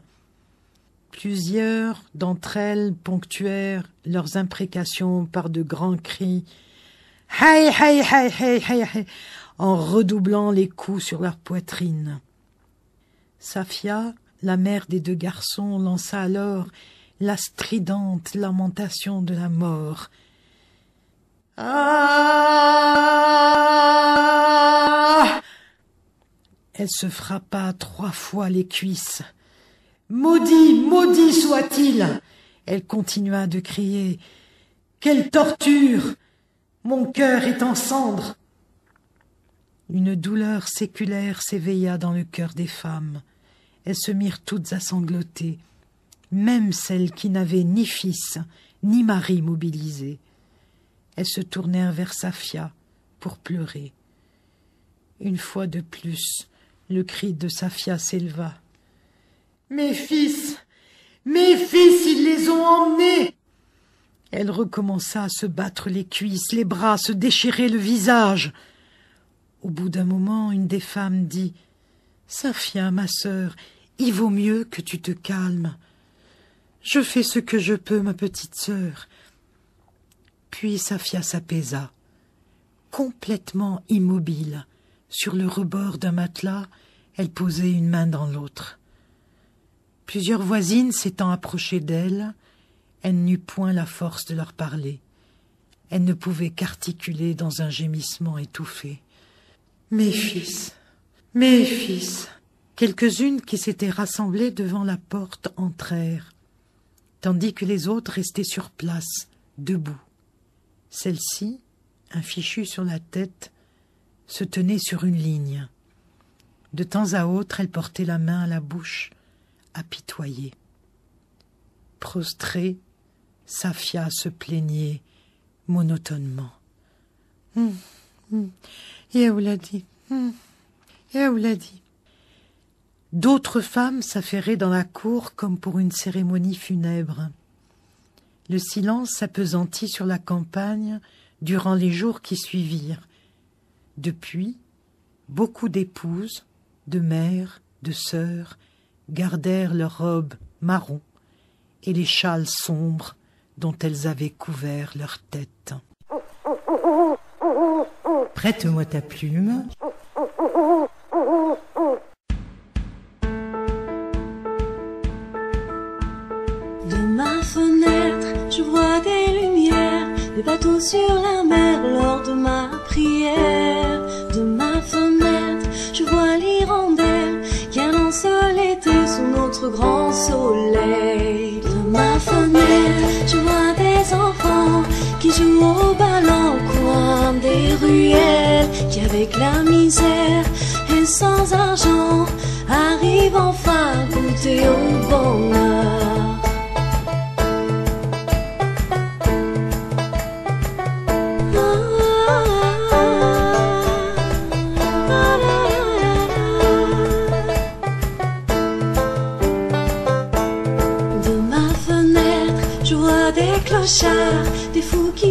Plusieurs d'entre elles ponctuèrent leurs imprécations par de grands cris « Haï, haï, haï, haï, haï, haï » en redoublant les coups sur leur poitrine. Safia, la mère des deux garçons, lança alors la stridente lamentation de la mort. Ah! Elle se frappa 3 fois les cuisses. « Maudit, maudit soit-il !» Elle continua de crier. « Quelle torture! Mon cœur est en cendres !» Une douleur séculaire s'éveilla dans le cœur des femmes. Elles se mirent toutes à sangloter, même celles qui n'avaient ni fils ni mari mobilisés. Elles se tournèrent vers Safia pour pleurer. Une fois de plus, le cri de Safia s'éleva. « Mes fils, ils les ont emmenés !» Elle recommença à se battre les cuisses, les bras, se déchirer le visage. Au bout d'un moment, une des femmes dit « Safia, ma sœur, il vaut mieux que tu te calmes. Je fais ce que je peux, ma petite sœur. » Puis Safia s'apaisa, complètement immobile. Sur le rebord d'un matelas, elle posait une main dans l'autre. Plusieurs voisines s'étant approchées d'elle, elle n'eut point la force de leur parler. Elle ne pouvait qu'articuler dans un gémissement étouffé. « Mes fils, mes fils !» Quelques-unes qui s'étaient rassemblées devant la porte entrèrent, tandis que les autres restaient sur place, debout. Celle-ci, un fichu sur la tête, se tenait sur une ligne. De temps à autre, elle portait la main à la bouche, apitoyée. Prostrée, Safia se plaignait monotonement. Ya Ouladi, ya Ouladi. D'autres femmes s'affairaient dans la cour comme pour une cérémonie funèbre. Le silence s'appesantit sur la campagne durant les jours qui suivirent. Depuis, beaucoup d'épouses, de mères, de sœurs, gardèrent leurs robes marron et les châles sombres dont elles avaient couvert leur tête. Prête-moi ta plume. De ma fenêtre, je vois des lumières, des bateaux sur la mer lors de ma prière. De ma fenêtre, je vois l'hirondelle qui annonce l'été sous notre grand soleil. De ma fenêtre, je vois des enfants qui jouent au ballon au coin des ruelles, qui avec la misère et sans argent arrivent enfin à goûter au bonheur. De ma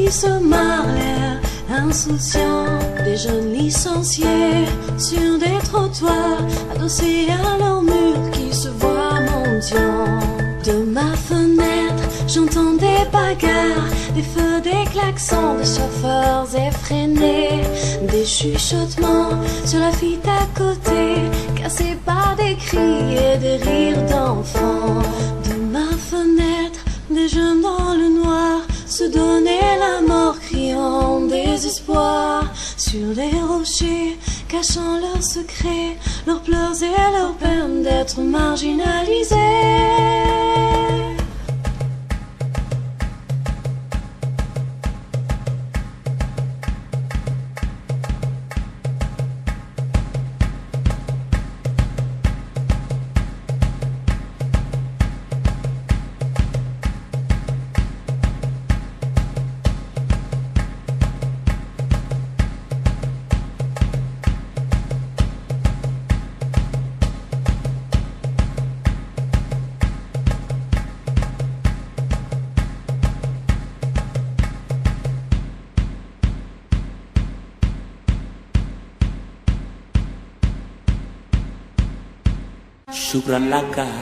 qui se marrent l'air insouciant, des jeunes licenciés sur des trottoirs, adossés à leurs murs qui se voient mendiants. De ma fenêtre, j'entends des bagarres, des feux, des klaxons, des chauffeurs effrénés, des chuchotements sur la fille d'à côté, cassés par des cris et des rires d'enfants. De ma fenêtre, des jeunes dans le noir se donnaient la mort, criant désespoir sur les rochers, cachant leurs secrets, leurs pleurs et leurs peines d'être marginalisés.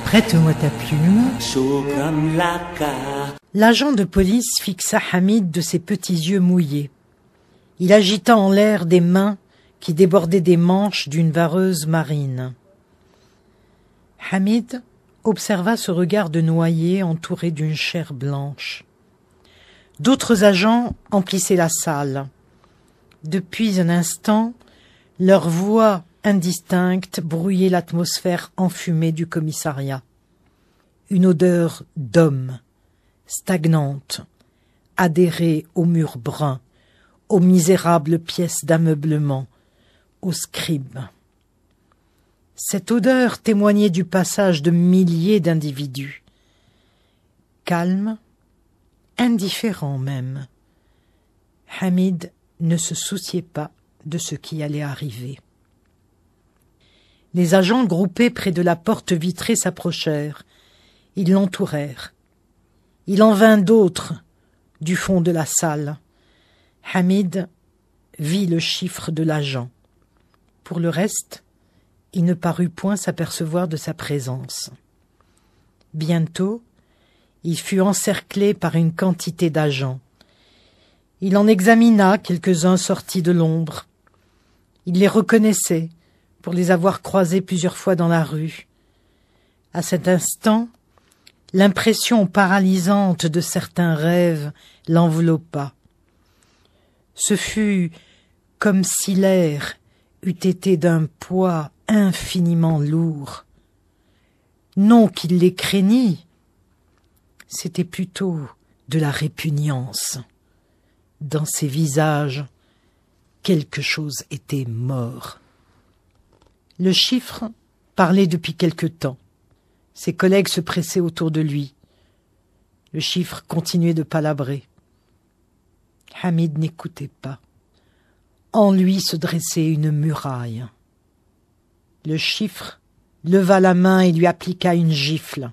Prête-moi ta plume. L'agent de police fixa Hamid de ses petits yeux mouillés. Il agita en l'air des mains qui débordaient des manches d'une vareuse marine. Hamid observa ce regard de noyé entouré d'une chair blanche. D'autres agents emplissaient la salle. Depuis un instant, leurs voix indistinctes brouillaient l'atmosphère enfumée du commissariat. Une odeur d'homme, stagnante, adhérait aux murs bruns, aux misérables pièces d'ameublement, aux scribes. Cette odeur témoignait du passage de milliers d'individus. Calme, indifférent même, Hamid ne se souciait pas de ce qui allait arriver. Les agents groupés près de la porte vitrée s'approchèrent. Ils l'entourèrent. Il en vint d'autres du fond de la salle. Hamid vit le chiffre de l'agent. Pour le reste, il ne parut point s'apercevoir de sa présence. Bientôt, il fut encerclé par une quantité d'agents. Il en examina quelques-uns sortis de l'ombre. Il les reconnaissait, pour les avoir croisés plusieurs fois dans la rue. À cet instant, l'impression paralysante de certains rêves l'enveloppa. Ce fut comme si l'air eût été d'un poids infiniment lourd. Non qu'il les craignît, c'était plutôt de la répugnance. Dans ces visages, quelque chose était mort. Le chiffre parlait depuis quelque temps. Ses collègues se pressaient autour de lui. Le chiffre continuait de palabrer. Hamid n'écoutait pas. En lui se dressait une muraille. Le chiffre leva la main et lui appliqua une gifle.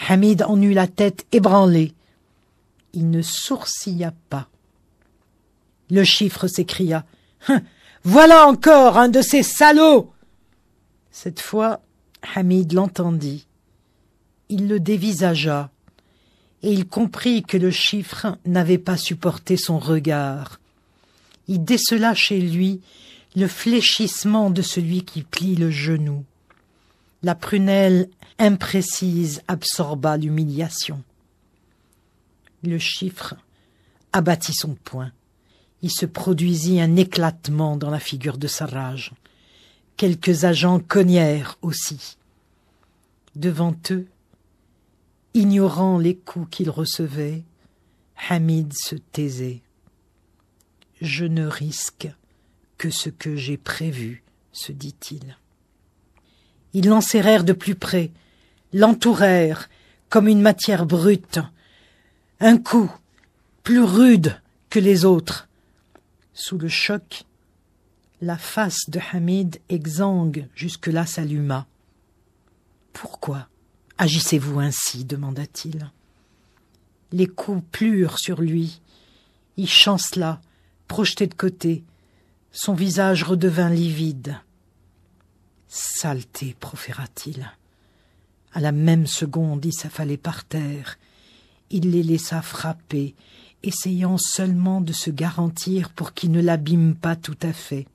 Hamid en eut la tête ébranlée. Il ne sourcilla pas. Le chiffre s'écria « Voilà encore un de ces salauds !» Cette fois, Hamid l'entendit. Il le dévisagea, et il comprit que le chiffre n'avait pas supporté son regard. Il décela chez lui le fléchissement de celui qui plie le genou. La prunelle imprécise absorba l'humiliation. Le chiffre abattit son poing. Il se produisit un éclatement dans la figure de sa rage. Quelques agents cognèrent aussi. Devant eux, ignorant les coups qu'il recevait, Hamid se taisait. « Je ne risque que ce que j'ai prévu, » se dit-il. Ils l'enserrèrent de plus près, l'entourèrent comme une matière brute. Un coup, plus rude que les autres. Sous le choc, la face de Hamid exsangue jusque-là s'alluma. « Pourquoi agissez-vous ainsi » demanda-t-il. Les coups plurent sur lui. Il chancela, projeté de côté. Son visage redevint livide. « Saleté !» proféra-t-il. À la même seconde, il s'affalait par terre. Il les laissa frapper, essayant seulement de se garantir pour qu'ils ne l'abîment pas tout à fait.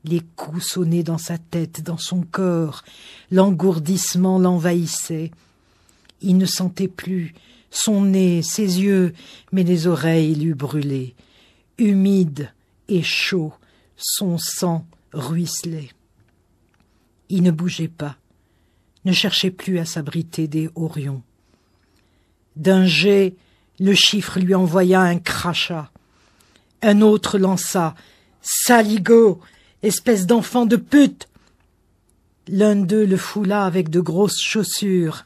Les coups sonnaient dans sa tête, dans son corps. L'engourdissement l'envahissait. Il ne sentait plus son nez, ses yeux, mais les oreilles lui brûlaient. Humide et chaud, son sang ruisselait. Il ne bougeait pas, ne cherchait plus à s'abriter des horions. D'un jet, le chiffre lui envoya un crachat. Un autre lança « Saligo, espèce d'enfant de pute !» L'un d'eux le foula avec de grosses chaussures.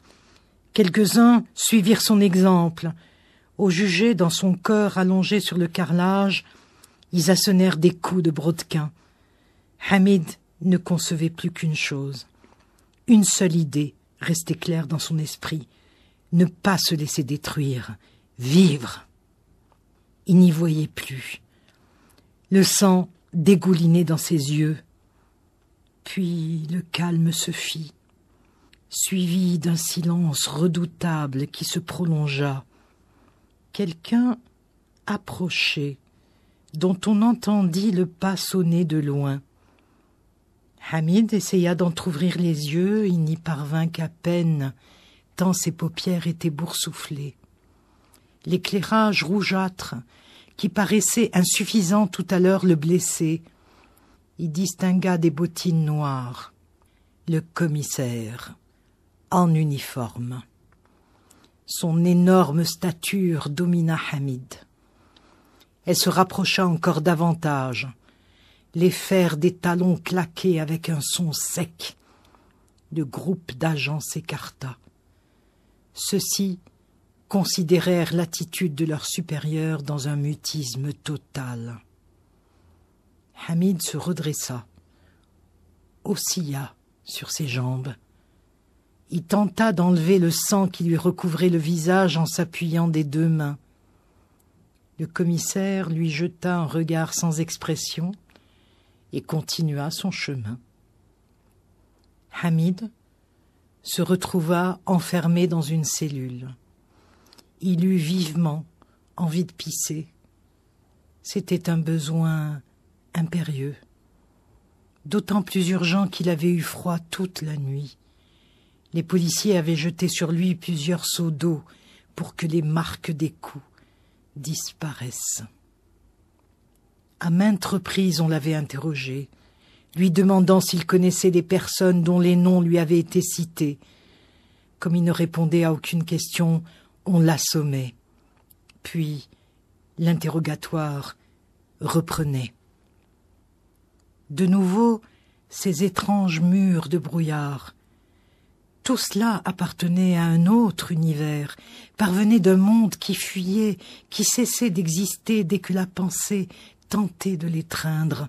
Quelques-uns suivirent son exemple. Au jugé, dans son cœur allongé sur le carrelage, ils assonnèrent des coups de brodequin. Hamid ne concevait plus qu'une chose. Une seule idée restait claire dans son esprit. Ne pas se laisser détruire. Vivre. Il n'y voyait plus. Le sang dégoulinait dans ses yeux. Puis le calme se fit, suivi d'un silence redoutable qui se prolongea. Quelqu'un approchait, dont on entendit le pas sonner de loin. Hamid essaya d'entr'ouvrir les yeux, il n'y parvint qu'à peine, tant ses paupières étaient boursouflées. L'éclairage rougeâtre, qui paraissait insuffisant tout à l'heure, le blessait. Il distingua des bottines noires. Le commissaire, en uniforme. Son énorme stature domina Hamid. Elle se rapprocha encore davantage. Les fers des talons claquaient avec un son sec. Le groupe d'agents s'écarta. Ceux-ci considérèrent l'attitude de leur supérieur dans un mutisme total. Hamid se redressa, oscilla sur ses jambes. Il tenta d'enlever le sang qui lui recouvrait le visage en s'appuyant des deux mains. Le commissaire lui jeta un regard sans expression et continua son chemin. Hamid se retrouva enfermé dans une cellule. Il eut vivement envie de pisser. C'était un besoin impérieux, d'autant plus urgent qu'il avait eu froid toute la nuit. Les policiers avaient jeté sur lui plusieurs seaux d'eau pour que les marques des coups disparaissent. À maintes reprises, on l'avait interrogé, lui demandant s'il connaissait des personnes dont les noms lui avaient été cités. Comme il ne répondait à aucune question, on l'assommait. Puis l'interrogatoire reprenait. De nouveau, ces étranges murs de brouillard. Tout cela appartenait à un autre univers, parvenait d'un monde qui fuyait, qui cessait d'exister dès que la pensée tentait de l'étreindre.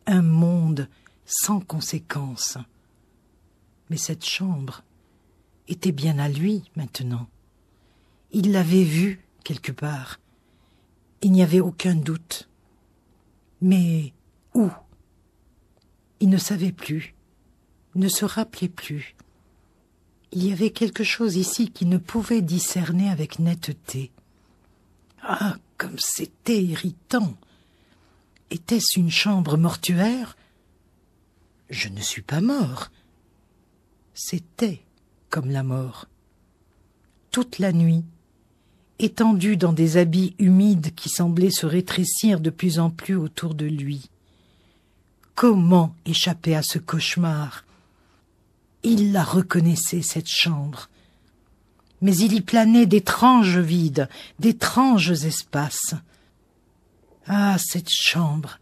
Un monde sans conséquence. Mais cette chambre était bien à lui maintenant. Il l'avait vue quelque part. Il n'y avait aucun doute. Mais où? Il ne savait plus, ne se rappelait plus. Il y avait quelque chose ici qu'il ne pouvait discerner avec netteté. Ah, comme c'était irritant! Était-ce une chambre mortuaire? Je ne suis pas mort. C'était comme la mort. Toute la nuit, étendu dans des habits humides qui semblaient se rétrécir de plus en plus autour de lui. Comment échapper à ce cauchemar? Il la reconnaissait, cette chambre. Mais il y planait d'étranges vides, d'étranges espaces. Ah, cette chambre!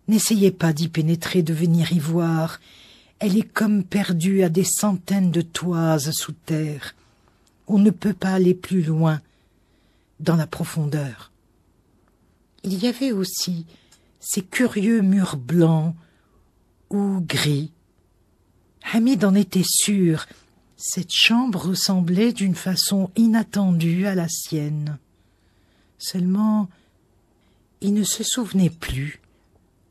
N'essayez pas d'y pénétrer, de venir y voir. Elle est comme perdue à des centaines de toises sous terre. On ne peut pas aller plus loin, dans la profondeur. Il y avait aussi ces curieux murs blancs ou gris. Hamid en était sûr. Cette chambre ressemblait d'une façon inattendue à la sienne. Seulement, il ne se souvenait plus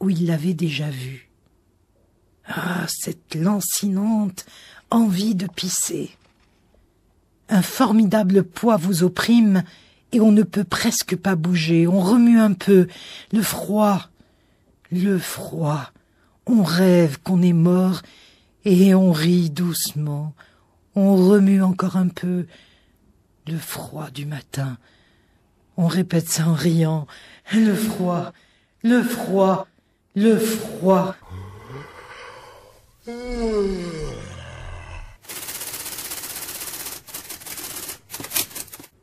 où il l'avait déjà vue. Ah, cette lancinante envie de pisser. Un formidable poids vous opprime et on ne peut presque pas bouger. On remue un peu. Le froid. On rêve qu'on est mort et on rit doucement. On remue encore un peu. Le froid du matin. On répète ça en riant. Le froid.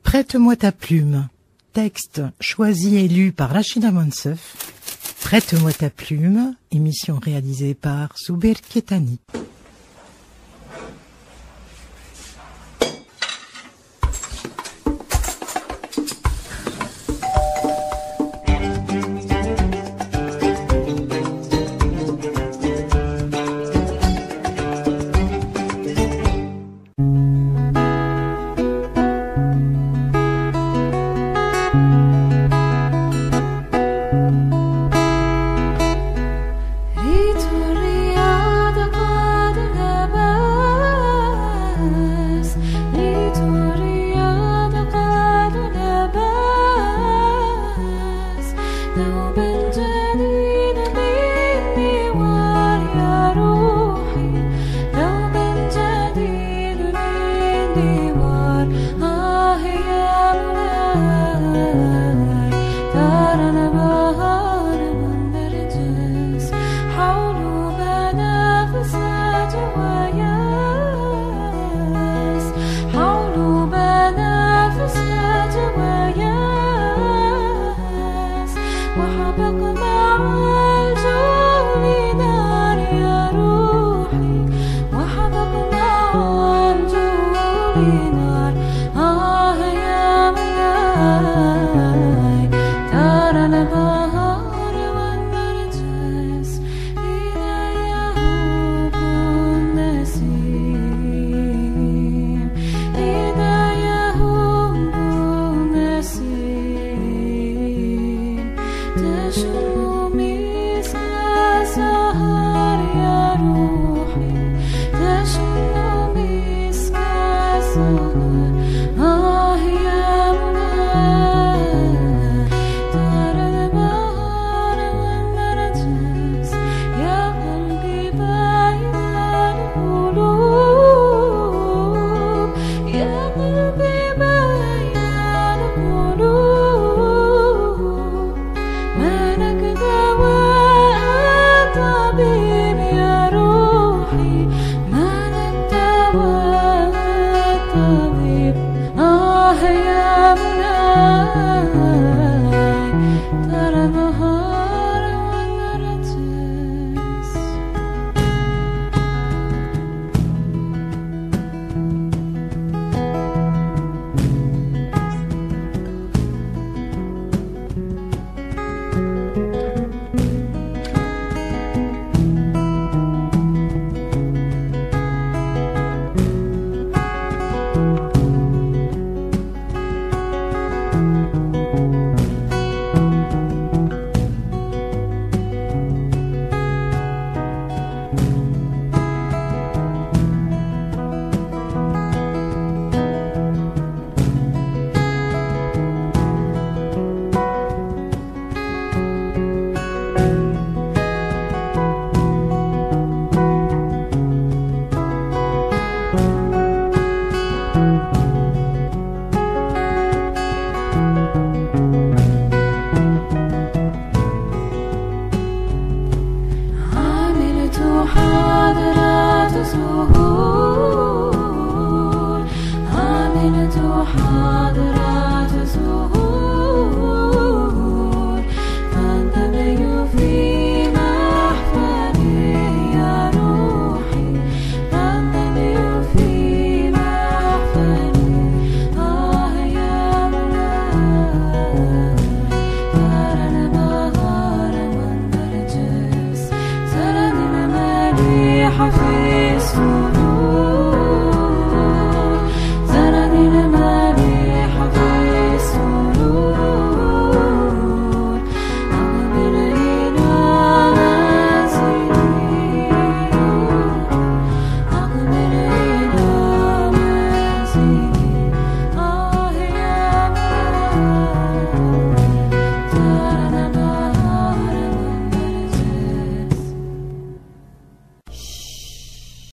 Prête-moi ta plume. Texte choisi et lu par Rachida Monsef. Prête-moi ta plume, émission réalisée par Souber Ketani. ترى نهار